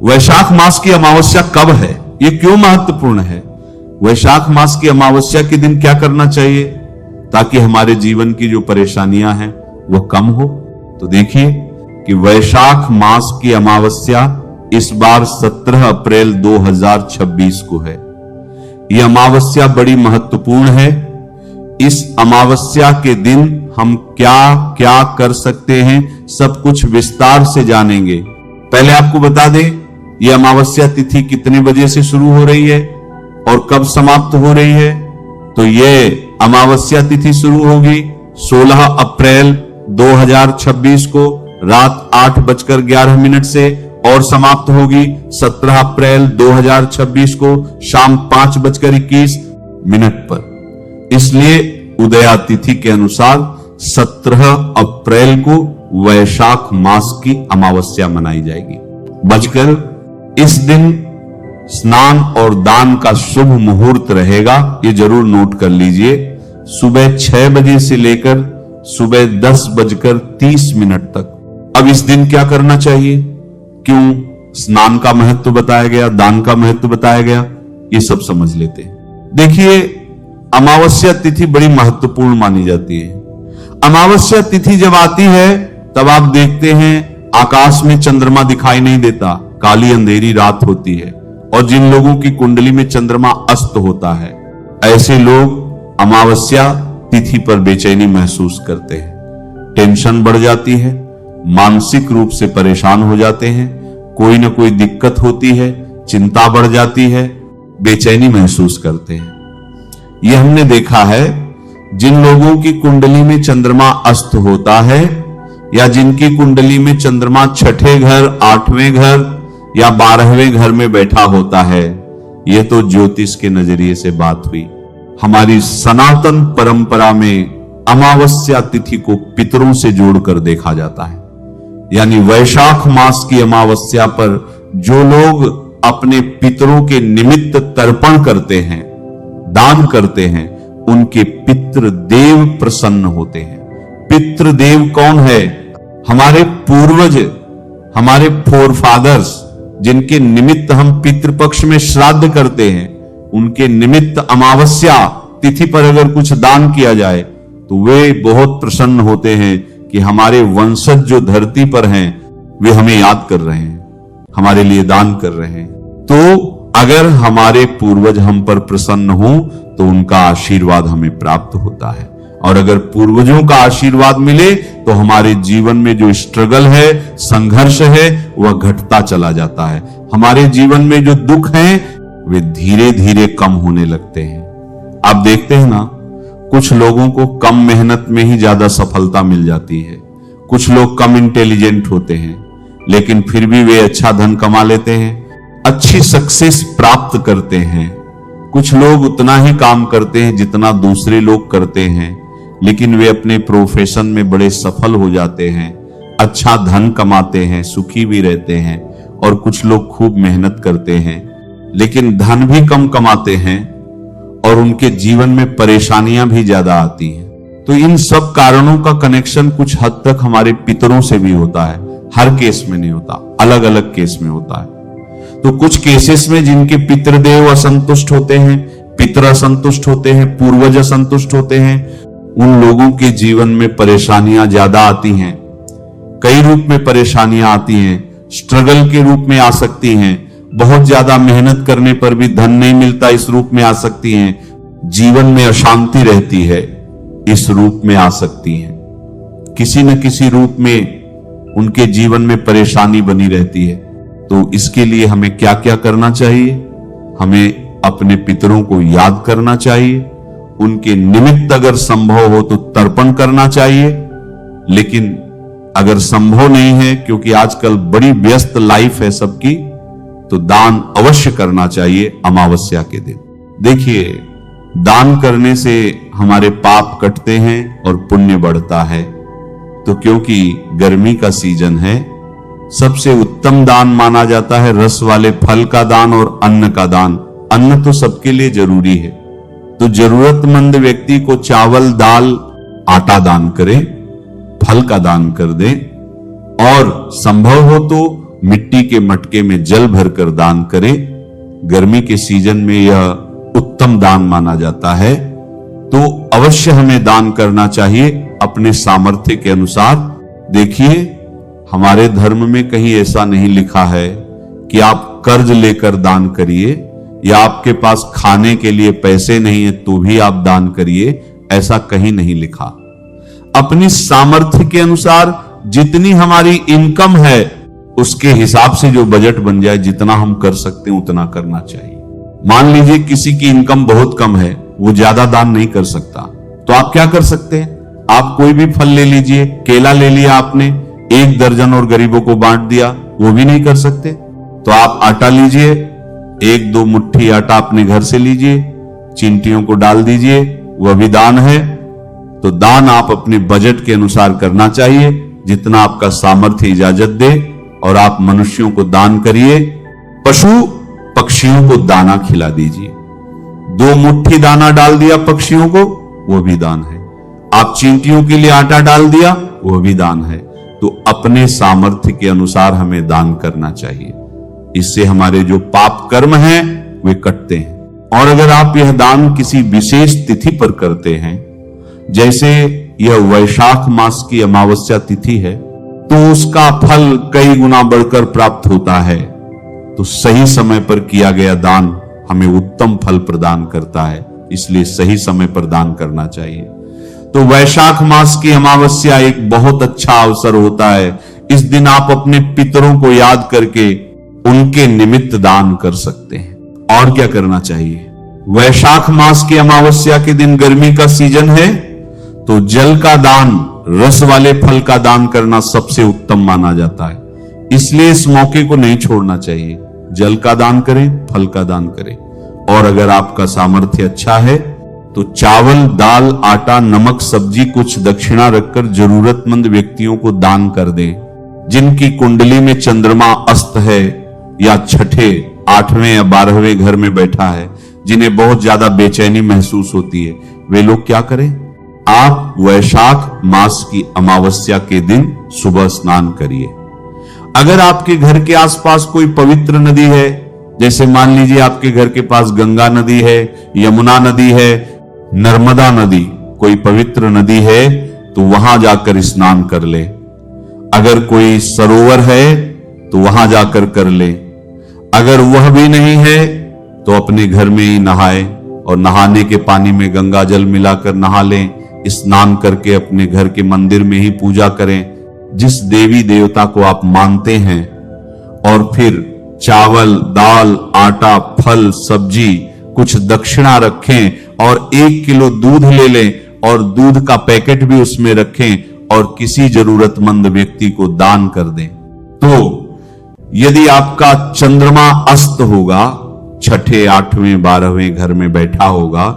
वैशाख मास की अमावस्या कब है, ये क्यों महत्वपूर्ण है? वैशाख मास की अमावस्या के दिन क्या करना चाहिए ताकि हमारे जीवन की जो परेशानियां हैं वो कम हो? तो देखिए कि वैशाख मास की अमावस्या इस बार 17 अप्रैल 2026 को है। यह अमावस्या बड़ी महत्वपूर्ण है। इस अमावस्या के दिन हम क्या क्या कर सकते हैं, सब कुछ विस्तार से जानेंगे। पहले आपको बता दें, यह अमावस्या तिथि कितने बजे से शुरू हो रही है और कब समाप्त हो रही है। तो यह अमावस्या तिथि शुरू होगी 16 अप्रैल 2026 को रात 8:11 से और समाप्त होगी 17 अप्रैल 2026 को शाम 5:21 पर। इसलिए उदया तिथि के अनुसार 17 अप्रैल को वैशाख मास की अमावस्या मनाई जाएगी। बचकर इस दिन स्नान और दान का शुभ मुहूर्त रहेगा, ये जरूर नोट कर लीजिए। सुबह 6 बजे से लेकर सुबह 10:30 तक। अब इस दिन क्या करना चाहिए, क्यों स्नान का महत्व बताया गया, दान का महत्व बताया गया, ये सब समझ लेते हैं। देखिए, अमावस्या तिथि बड़ी महत्वपूर्ण मानी जाती है। अमावस्या तिथि जब आती है तब आप देखते हैं आकाश में चंद्रमा दिखाई नहीं देता, काली अंधेरी रात होती है। और जिन लोगों की कुंडली में चंद्रमा अस्त होता है, ऐसे लोग अमावस्या तिथि पर बेचैनी महसूस करते हैं, टेंशन बढ़ जाती है, मानसिक रूप से परेशान हो जाते हैं, कोई ना कोई दिक्कत होती है, चिंता बढ़ जाती है, बेचैनी महसूस करते हैं। यह हमने देखा है, जिन लोगों की कुंडली में चंद्रमा अस्त होता है या जिनकी कुंडली में चंद्रमा 6ठे घर, 8वें घर या 12वें घर में बैठा होता है, यह तो ज्योतिष के नजरिए से बात हुई। हमारी सनातन परंपरा में अमावस्या तिथि को पितरों से जोड़कर देखा जाता है। यानी वैशाख मास की अमावस्या पर जो लोग अपने पितरों के निमित्त तर्पण करते हैं, दान करते हैं, उनके पितृदेव प्रसन्न होते हैं। पितृदेव कौन है? हमारे पूर्वज, हमारे फोरफादर्स, जिनके निमित्त हम पितृपक्ष में श्राद्ध करते हैं, उनके निमित्त अमावस्या तिथि पर अगर कुछ दान किया जाए तो वे बहुत प्रसन्न होते हैं कि हमारे वंशज जो धरती पर हैं वे हमें याद कर रहे हैं, हमारे लिए दान कर रहे हैं। तो अगर हमारे पूर्वज हम पर प्रसन्न हो तो उनका आशीर्वाद हमें प्राप्त होता है। और अगर पूर्वजों का आशीर्वाद मिले तो हमारे जीवन में जो स्ट्रगल है, संघर्ष है, वह घटता चला जाता है। हमारे जीवन में जो दुख हैं वे धीरे धीरे कम होने लगते हैं। आप देखते हैं ना, कुछ लोगों को कम मेहनत में ही ज्यादा सफलता मिल जाती है। कुछ लोग कम इंटेलिजेंट होते हैं लेकिन फिर भी वे अच्छा धन कमा लेते हैं, अच्छी सक्सेस प्राप्त करते हैं। कुछ लोग उतना ही काम करते हैं जितना दूसरे लोग करते हैं, लेकिन वे अपने प्रोफेशन में बड़े सफल हो जाते हैं, अच्छा धन कमाते हैं, सुखी भी रहते हैं। और कुछ लोग खूब मेहनत करते हैं लेकिन धन भी कम कमाते हैं और उनके जीवन में परेशानियां भी ज्यादा आती हैं। तो इन सब कारणों का कनेक्शन कुछ हद तक हमारे पितरों से भी होता है। हर केस में नहीं होता, अलग अलग केस में होता है। तो कुछ केसेस में जिनके पितृदेव असंतुष्ट होते हैं, पितर असंतुष्ट होते हैं, पूर्वज असंतुष्ट होते हैं, उन लोगों के जीवन में परेशानियां ज्यादा आती हैं। कई रूप में परेशानियां आती हैं, स्ट्रगल के रूप में आ सकती हैं, बहुत ज्यादा मेहनत करने पर भी धन नहीं मिलता, इस रूप में आ सकती हैं। जीवन में अशांति रहती है, इस रूप में आ सकती हैं। किसी न किसी रूप में उनके जीवन में परेशानी बनी रहती है। तो इसके लिए हमें क्या क्या करना चाहिए? हमें अपने पितरों को याद करना चाहिए, उनके निमित्त अगर संभव हो तो तर्पण करना चाहिए। लेकिन अगर संभव नहीं है, क्योंकि आजकल बड़ी व्यस्त लाइफ है सबकी, तो दान अवश्य करना चाहिए अमावस्या के दिन। देखिए, दान करने से हमारे पाप कटते हैं और पुण्य बढ़ता है। तो क्योंकि गर्मी का सीजन है, सबसे उत्तम दान माना जाता है रस वाले फल का दान और अन्न का दान। अन्न तो सबके लिए जरूरी है, तो जरूरतमंद व्यक्ति को चावल, दाल, आटा दान करें, फल का दान कर दें और संभव हो तो मिट्टी के मटके में जल भरकर दान करें। गर्मी के सीजन में यह उत्तम दान माना जाता है। तो अवश्य हमें दान करना चाहिए अपने सामर्थ्य के अनुसार। देखिए, हमारे धर्म में कहीं ऐसा नहीं लिखा है कि आप कर्ज लेकर दान करिए, या आपके पास खाने के लिए पैसे नहीं है तो भी आप दान करिए, ऐसा कहीं नहीं लिखा। अपनी सामर्थ्य के अनुसार जितनी हमारी इनकम है उसके हिसाब से जो बजट बन जाए, जितना हम कर सकते हैं उतना करना चाहिए। मान लीजिए किसी की इनकम बहुत कम है, वो ज्यादा दान नहीं कर सकता, तो आप क्या कर सकते हैं? आप कोई भी फल ले लीजिए, केला ले लिया आपने, 1 दर्जन और गरीबों को बांट दिया, वो भी नहीं कर सकते? तो आप आटा लीजिए, 1-2 मुट्ठी आटा अपने घर से लीजिए, चींटियों को डाल दीजिए, वह भी दान है। तो दान आप अपने बजट के अनुसार करना चाहिए, जितना आपका सामर्थ्य इजाजत दे, और आप मनुष्यों को दान करिए। पशु पक्षियों को दाना खिला दीजिए, 2 मुट्ठी दाना डाल दिया पक्षियों को, वो भी दान है। आप चींटियों के लिए आटा डाल दिया, वो भी दान है। तो अपने सामर्थ्य के अनुसार हमें दान करना चाहिए, इससे हमारे जो पाप कर्म हैं वे कटते हैं। और अगर आप यह दान किसी विशेष तिथि पर करते हैं, जैसे यह वैशाख मास की अमावस्या तिथि है, तो उसका फल कई गुना बढ़कर प्राप्त होता है। तो सही समय पर किया गया दान हमें उत्तम फल प्रदान करता है, इसलिए सही समय पर दान करना चाहिए। तो वैशाख मास की अमावस्या एक बहुत अच्छा अवसर होता है। इस दिन आप अपने पितरों को याद करके उनके निमित्त दान कर सकते हैं। और क्या करना चाहिए? वैशाख मास की अमावस्या के दिन गर्मी का सीजन है, तो जल का दान, रस वाले फल का दान करना सबसे उत्तम माना जाता है। इसलिए इस मौके को नहीं छोड़ना चाहिए। जल का दान करें, फल का दान करें। और अगर आपका सामर्थ्य अच्छा है तो चावल, दाल, आटा, नमक, सब्जी कुछ दक्षिणा रखकर जरूरतमंद व्यक्तियों को दान कर दें। जिनकी कुंडली में चंद्रमा अस्त है, या छठे, 8वें या 12वें घर में बैठा है, जिन्हें बहुत ज्यादा बेचैनी महसूस होती है, वे लोग क्या करें? आप वैशाख मास की अमावस्या के दिन सुबह स्नान करिए। अगर आपके घर के आसपास कोई पवित्र नदी है, जैसे मान लीजिए आपके घर के पास गंगा नदी है, यमुना नदी है, नर्मदा नदी, कोई पवित्र नदी है, तो वहां जाकर स्नान कर ले। अगर कोई सरोवर है तो वहां जाकर कर ले। अगर वह भी नहीं है तो अपने घर में ही नहाए, और नहाने के पानी में गंगा जल मिलाकर नहा लें। स्नान करके अपने घर के मंदिर में ही पूजा करें, जिस देवी देवता को आप मानते हैं। और फिर चावल, दाल, आटा, फल, सब्जी कुछ दक्षिणा रखें, और 1 किलो दूध ले लें, और दूध का पैकेट भी उसमें रखें, और किसी जरूरतमंद व्यक्ति को दान कर दें। तो यदि आपका चंद्रमा अस्त होगा, छठे, 8वें, 12वें घर में बैठा होगा,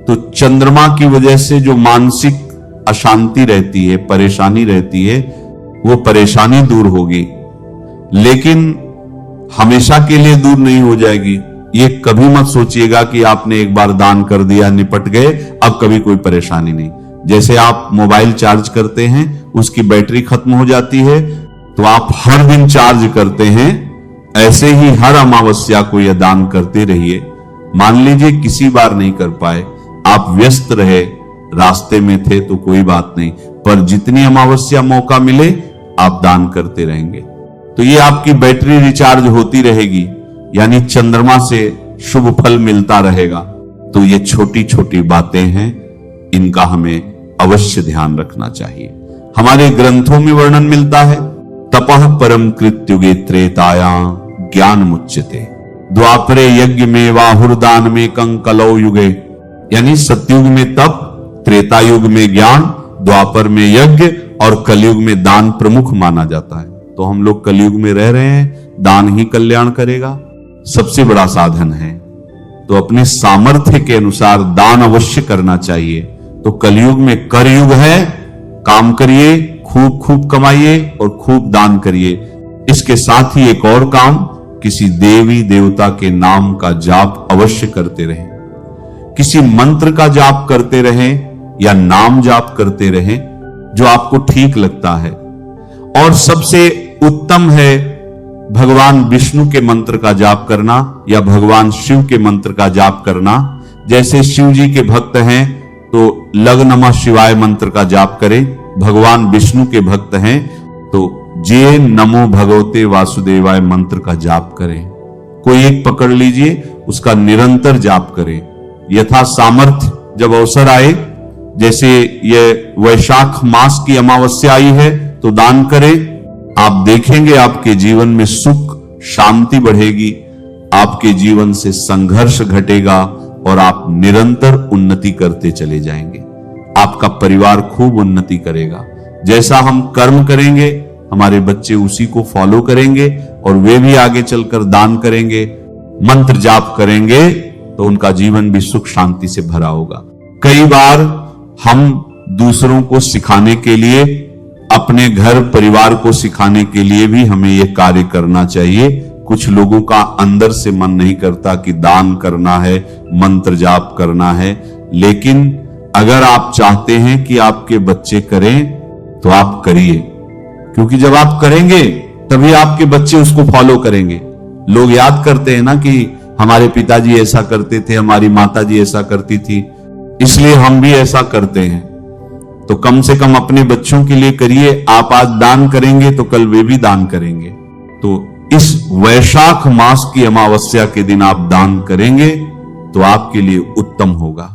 तो चंद्रमा की वजह से जो मानसिक अशांति रहती है, परेशानी रहती है, वो परेशानी दूर होगी, लेकिन हमेशा के लिए दूर नहीं हो जाएगी। ये कभी मत सोचिएगा कि आपने एक बार दान कर दिया, निपट गए, अब कभी कोई परेशानी नहीं। जैसे आप मोबाइल चार्ज करते हैं, उसकी बैटरी खत्म हो जाती है, तो आप हर दिन चार्ज करते हैं, ऐसे ही हर अमावस्या को यह दान करते रहिए। मान लीजिए किसी बार नहीं कर पाए, आप व्यस्त रहे, रास्ते में थे, तो कोई बात नहीं, पर जितनी अमावस्या मौका मिले आप दान करते रहेंगे, तो ये आपकी बैटरी रिचार्ज होती रहेगी, यानी चंद्रमा से शुभ फल मिलता रहेगा। तो ये छोटी छोटी बातें हैं, इनका हमें अवश्य ध्यान रखना चाहिए। हमारे ग्रंथों में वर्णन मिलता है, तपः परम कृत्युगे त्रेताया ज्ञान मुच्यते, द्वापरे यज्ञ में वाहुर्दान में कंकलौ युगे, यानी सतयुग में तप, त्रेता युग में ज्ञान, द्वापर में यज्ञ, और कलयुग में दान प्रमुख माना जाता है। तो हम लोग कलयुग में रह रहे हैं, दान ही कल्याण करेगा, सबसे बड़ा साधन है। तो अपने सामर्थ्य के अनुसार दान अवश्य करना चाहिए। तो कलयुग में करयुग है, काम करिए, खूब खूब कमाइए और खूब दान करिए। इसके साथ ही एक और काम, किसी देवी देवता के नाम का जाप अवश्य करते रहें, किसी मंत्र का जाप करते रहें, या नाम जाप करते रहें जो आपको ठीक लगता है। और सबसे उत्तम है भगवान विष्णु के मंत्र का जाप करना या भगवान शिव के मंत्र का जाप करना। जैसे शिव जी के भक्त हैं तो लग नमः शिवाय मंत्र का जाप करें, भगवान विष्णु के भक्त हैं तो जे नमो भगवते वासुदेवाय मंत्र का जाप करें। कोई एक पकड़ लीजिए, उसका निरंतर जाप करें। यथा सामर्थ्य जब अवसर आए, जैसे ये वैशाख मास की अमावस्या आई है तो दान करें। आप देखेंगे आपके जीवन में सुख शांति बढ़ेगी, आपके जीवन से संघर्ष घटेगा और आप निरंतर उन्नति करते चले जाएंगे। आपका परिवार खूब उन्नति करेगा। जैसा हम कर्म करेंगे हमारे बच्चे उसी को फॉलो करेंगे और वे भी आगे चलकर दान करेंगे, मंत्र जाप करेंगे तो उनका जीवन भी सुख शांति से भरा होगा। कई बार हम दूसरों को सिखाने के लिए, अपने घर परिवार को सिखाने के लिए भी हमें यह कार्य करना चाहिए। कुछ लोगों का अंदर से मन नहीं करता कि दान करना है, मंत्र जाप करना है, लेकिन अगर आप चाहते हैं कि आपके बच्चे करें तो आप करिए, क्योंकि जब आप करेंगे तभी आपके बच्चे उसको फॉलो करेंगे। लोग याद करते हैं ना कि हमारे पिताजी ऐसा करते थे, हमारी माताजी ऐसा करती थी, इसलिए हम भी ऐसा करते हैं। तो कम से कम अपने बच्चों के लिए करिए। आप आज दान करेंगे तो कल वे भी दान करेंगे। तो इस वैशाख मास की अमावस्या के दिन आप दान करेंगे तो आपके लिए उत्तम होगा।